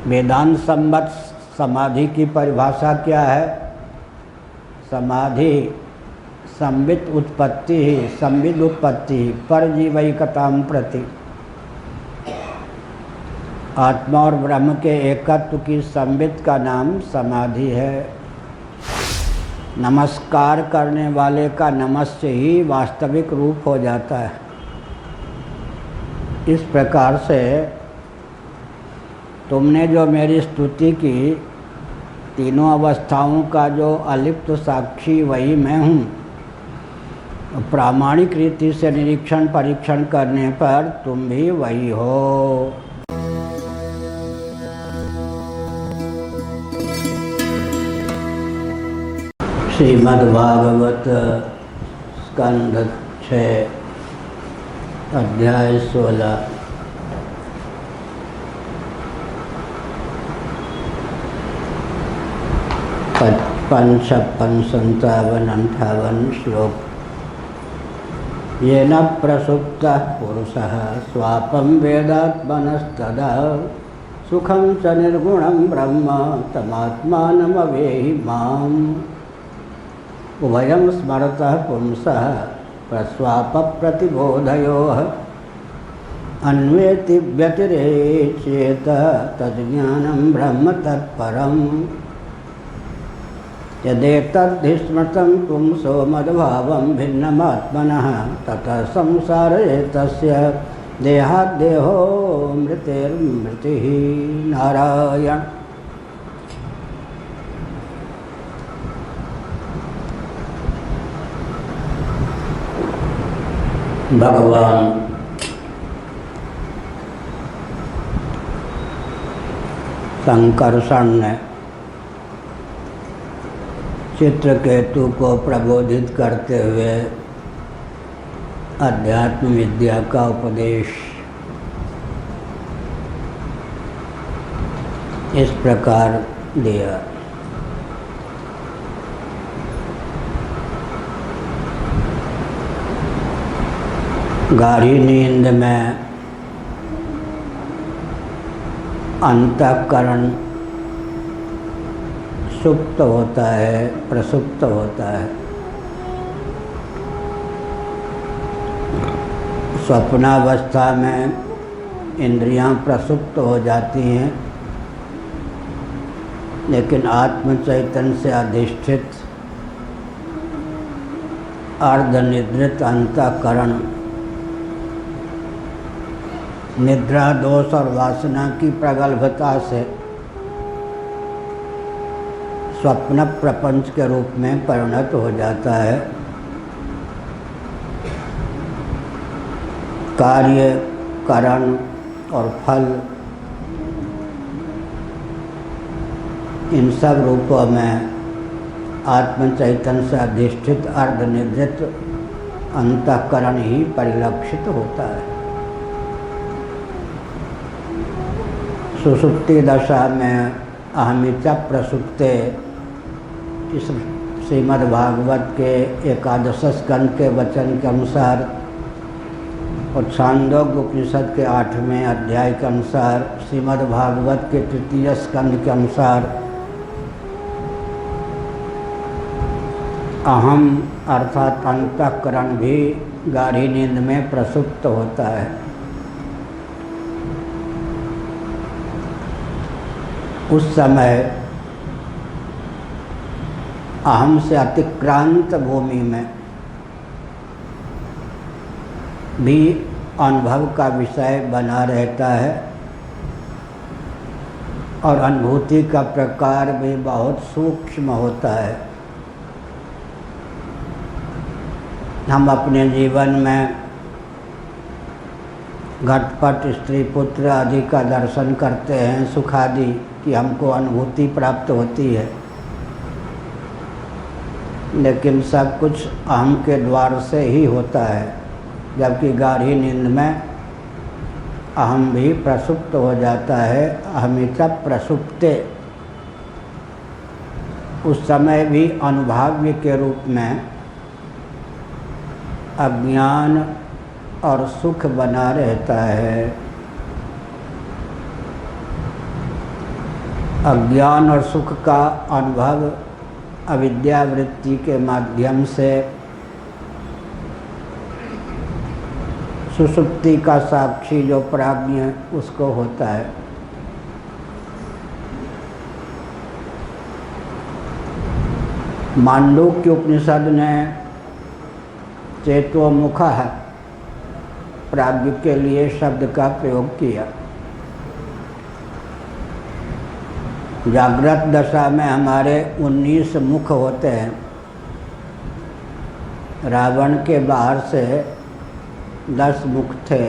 वेदांत सम्मत समाधि की परिभाषा क्या है? समाधि संवित उत्पत्ति ही संविद उत्पत्ति परजीवैकताम प्रति, आत्मा और ब्रह्म के एकत्व की संवित का नाम समाधि है। नमस्कार करने वाले का नमस्य ही वास्तविक रूप हो जाता है। इस प्रकार से तुमने जो मेरी स्तुति की, तीनों अवस्थाओं का जो अलिप्त साक्षी वही मैं हूँ। प्रामाणिक रीति से निरीक्षण परीक्षण करने पर तुम भी वही हो। श्रीमद्भागवत स्कंध 6 अध्याय 16। पंचपन 57-58 श्लोक। येन प्रसुप्तः पुरुषः स्वापं वेदात्मनस्तदा सुखं च निर्गुणं ब्रह्म तमात्मानमवेहि माम्। उभयं स्मरतः पुंसः प्रस्वापप्रतिबोधयोः अन्वेति व्यतिरेच्येत तज्ज्ञानं ब्रह्म तत्परम्। यदेतद्धि स्मृतं पुंसो मद्भावं भिन्नमात्मनः ततः संसारेतस्य देहाद्देहो मृतेर्मृतिः। नारायण। भगवान संकर्षण ने चित्रकेतु को प्रबोधित करते हुए अध्यात्म विद्या का उपदेश इस प्रकार दिया। गाढ़ी नींद में अंतःकरण सुप्त होता है, प्रसुप्त होता है। स्वप्नावस्था में इंद्रियां प्रसुप्त हो जाती हैं, लेकिन आत्म चैतन्य से अधिष्ठित अर्धनिद्रित अंतःकरण निद्रा दोष और वासना की प्रगल्भता से स्वप्न प्रपंच के रूप में परिणत हो जाता है। कार्य, कारण और फल इन सब रूपों में आत्म चैतन्य से अधिष्ठित अर्धनिद्रित अंतःकरण ही परिलक्षित होता है। सुषुप्ति दशा में अहमिचा प्रसुप्ते इस श्रीमद्भागवत के 11 स्कंद के वचन के अनुसार और छांदोग्य उपनिषद के 8वें अध्याय के अनुसार, श्रीमद्भागवत के 3 स्कंद के अनुसार अहम अर्थात अंतःकरण भी गाढ़ी नींद में प्रसुप्त होता है। उस समय अहम से अतिक्रांत भूमि में भी अनुभव का विषय बना रहता है और अनुभूति का प्रकार भी बहुत सूक्ष्म होता है। हम अपने जीवन में घटपट, स्त्री पुत्र आदि का दर्शन करते हैं, सुख आदि की हमको अनुभूति प्राप्त होती है, लेकिन सब कुछ अहम के द्वार से ही होता है। जबकि गाढ़ी नींद में अहम भी प्रसुप्त हो जाता है, अहमिका प्रसुप्ते। उस समय भी अनुभाव्य के रूप में अज्ञान और सुख बना रहता है। अज्ञान और सुख का अनुभव अविद्या वृत्ति के माध्यम से सुषुप्ति का साक्षी जो प्राज्ञ उसको होता है। मांडूक्य उपनिषद ने चेतोमुखः प्राज्ञ के लिए शब्द का प्रयोग किया। जागृत दशा में हमारे 19 मुख होते हैं। रावण के बाहर से 10 मुख थे,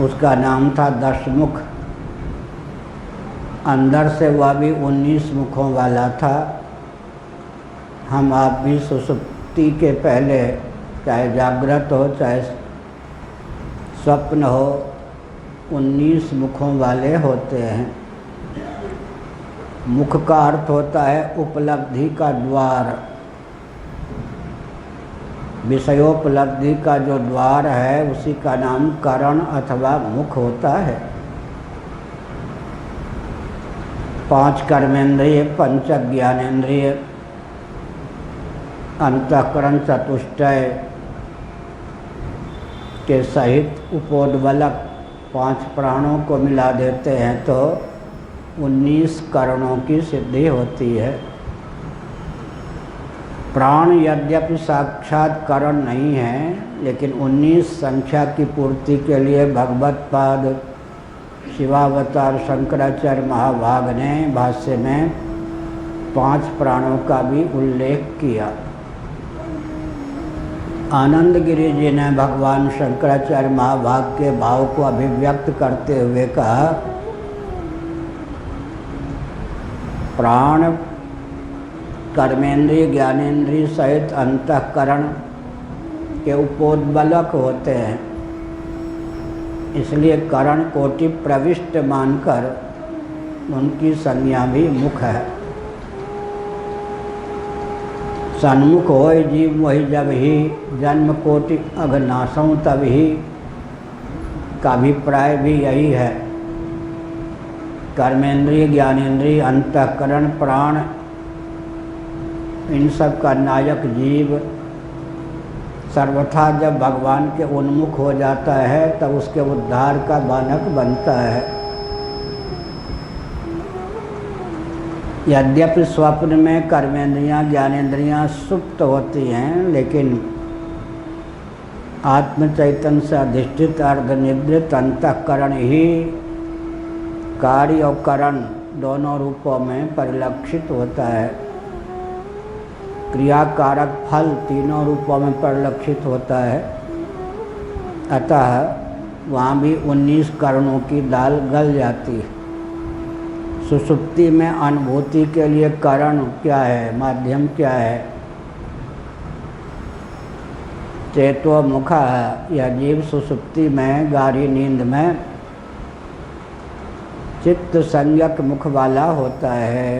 उसका नाम था दशमुख। अंदर से वह भी 19 मुखों वाला था। हम आप भी सुषुप्ति के पहले, चाहे जागृत हो चाहे स्वप्न हो, 19 मुखों वाले होते हैं। मुख का अर्थ होता है उपलब्धि का द्वार। विषयोपलब्धि का जो द्वार है उसी का नाम करण अथवा मुख होता है। 5 कर्मेंद्रिय, 5 ज्ञानेंद्रिय, अंतःकरण चतुष्टय के सहित उपोद्बलक 5 प्राणों को मिला देते हैं तो 19 करणों की सिद्धि होती है। प्राण यद्यपि साक्षात करण नहीं है, लेकिन 19 संख्या की पूर्ति के लिए भगवत पाद शिवावतार शंकराचार्य महाभाग ने भाष्य में 5 प्राणों का भी उल्लेख किया। आनंद गिरि जी ने भगवान शंकराचार्य महाभाग के भाव को अभिव्यक्त करते हुए कहा, प्राण कर्मेंद्रिय ज्ञानेंद्रिय सहित अंतःकरण के उपोद्बलक होते हैं, इसलिए करण कोटि प्रविष्ट मानकर उनकी संज्ञा भी मुख है। सन्मुख होय जीव वही जब ही जन्म कोटि अघनाशों तब ही का अभिप्राय भी यही है। कर्मेंद्रिय ज्ञानेंद्रिय अंतःकरण प्राण, इन सब का नायक जीव सर्वथा जब भगवान के उन्मुख हो जाता है तब उसके उद्धार का बानक बनता है। यद्यपि स्वप्न में कर्मेंद्रियां ज्ञानेंद्रियां सुप्त होती हैं, लेकिन आत्म चैतन्य से अधिष्ठित अर्धनिद्रित अंतःकरण ही कार्य और करण दोनों रूपों में परिलक्षित होता है। क्रियाकारक फल तीनों रूपों में परिलक्षित होता है। अतः वहाँ भी 19 करणों की दाल गल जाती है। सुषुप्ति में अनुभूति के लिए करण क्या है, माध्यम क्या है? चेतोमुखा है। यह जीव सुषुप्ति में गाढ़ी नींद में चित्त संयक मुख वाला होता है।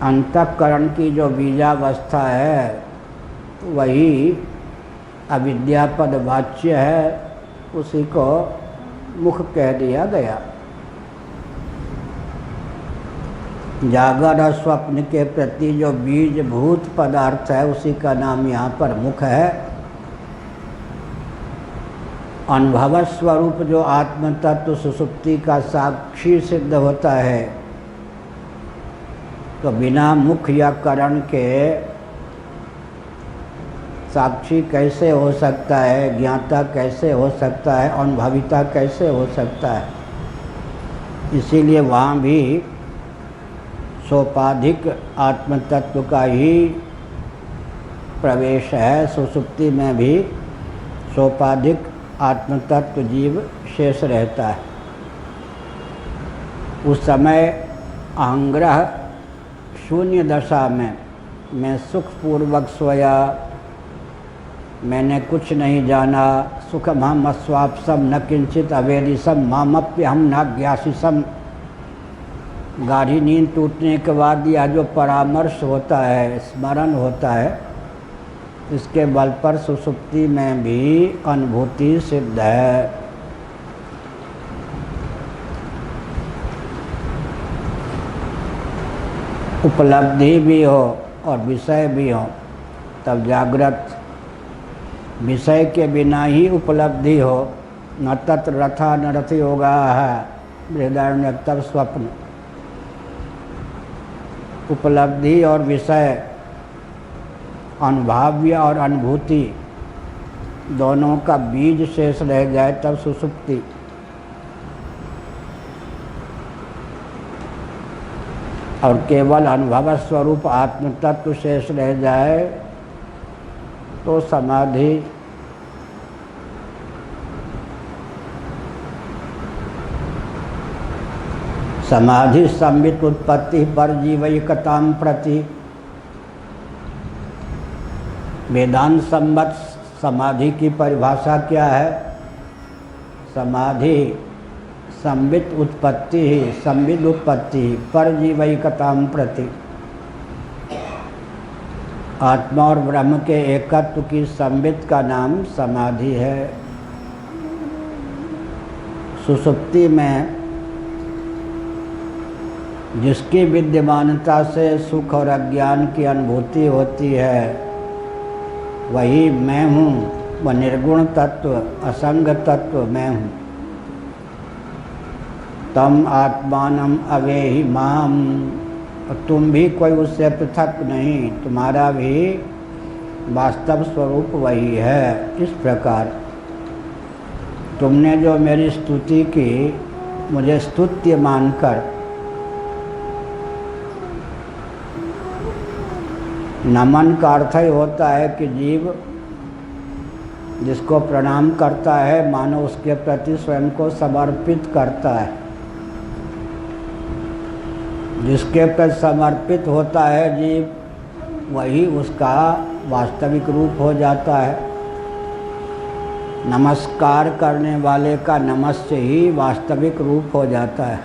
अंतःकरण की जो बीजावस्था है वही अविद्यापद वाच्य है, उसी को मुख कह दिया गया। जागर और स्वप्न के प्रति जो बीजभूत पदार्थ है उसी का नाम यहाँ पर मुख है। अनुभव स्वरूप जो आत्म तत्व सुषुप्ति का साक्षी सिद्ध होता है, तो बिना मुख या करण के साक्षी कैसे हो सकता है, ज्ञाता कैसे हो सकता है, अनुभविता कैसे हो सकता है? इसीलिए वहाँ भी सोपाधिक आत्म तत्व का ही प्रवेश है। सुषुप्ति में भी सोपाधिक आत्म तत्व जीव शेष रहता है। उस समय अहंग्रह शून्य दशा में मैं सुखपूर्वक सोया, मैंने कुछ नहीं जाना, सुखम हम अस्वापसम न किंचित अवेदिसम मामप्य हम नाज्ञासिसम। गाढ़ी नींद टूटने के बाद यह जो परामर्श होता है, स्मरण होता है, इसके बल पर सुषुप्ति में भी अनुभूति सिद्ध है। उपलब्धि भी हो और विषय भी हो, तब जागृत। विषय के बिना ही उपलब्धि हो, न तत्र रथा न रथ योगा है, बृहदारण्यक तब स्वप्न। उपलब्धि और विषय, अनुभाव्य और अनुभूति, दोनों का बीज शेष रह जाए तब सुषुप्ति। और केवल अनुभव स्वरूप आत्म तत्व शेष रह जाए तो समाधि। समाधि संबित उत्पत्ति पर जीवैकताम प्रति। वेदांत सम्मत समाधि की परिभाषा क्या है? समाधि संबित उत्पत्ति ही, संबित उत्पत्ति पर जीवैकताम प्रति। आत्मा और ब्रह्म के एकत्व की संबित का नाम समाधि है। सुषुप्ति में जिसकी विद्यमानता से सुख और अज्ञान की अनुभूति होती है, वही मैं हूँ। वह निर्गुण तत्व, असंग तत्व मैं हूँ। तम आत्मानम अवेहि माम, और तुम भी कोई उससे पृथक नहीं, तुम्हारा भी वास्तव स्वरूप वही है। इस प्रकार तुमने जो मेरी स्तुति की, मुझे स्तुत्य मानकर, नमन का अर्थ ही होता है कि जीव जिसको प्रणाम करता है, मानो उसके प्रति स्वयं को समर्पित करता है। जिसके प्रति समर्पित होता है जीव, वही उसका वास्तविक रूप हो जाता है। नमस्कार करने वाले का नमस्य ही वास्तविक रूप हो जाता है।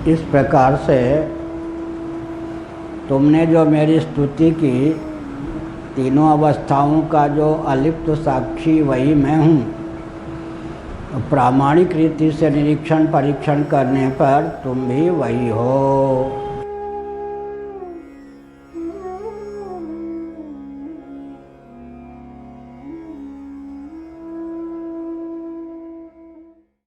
इस प्रकार से तुमने जो मेरी स्तुति की, तीनों अवस्थाओं का जो अलिप्त साक्षी वही मैं हूँ। प्रामाणिक रीति से निरीक्षण परीक्षण करने पर तुम भी वही हो।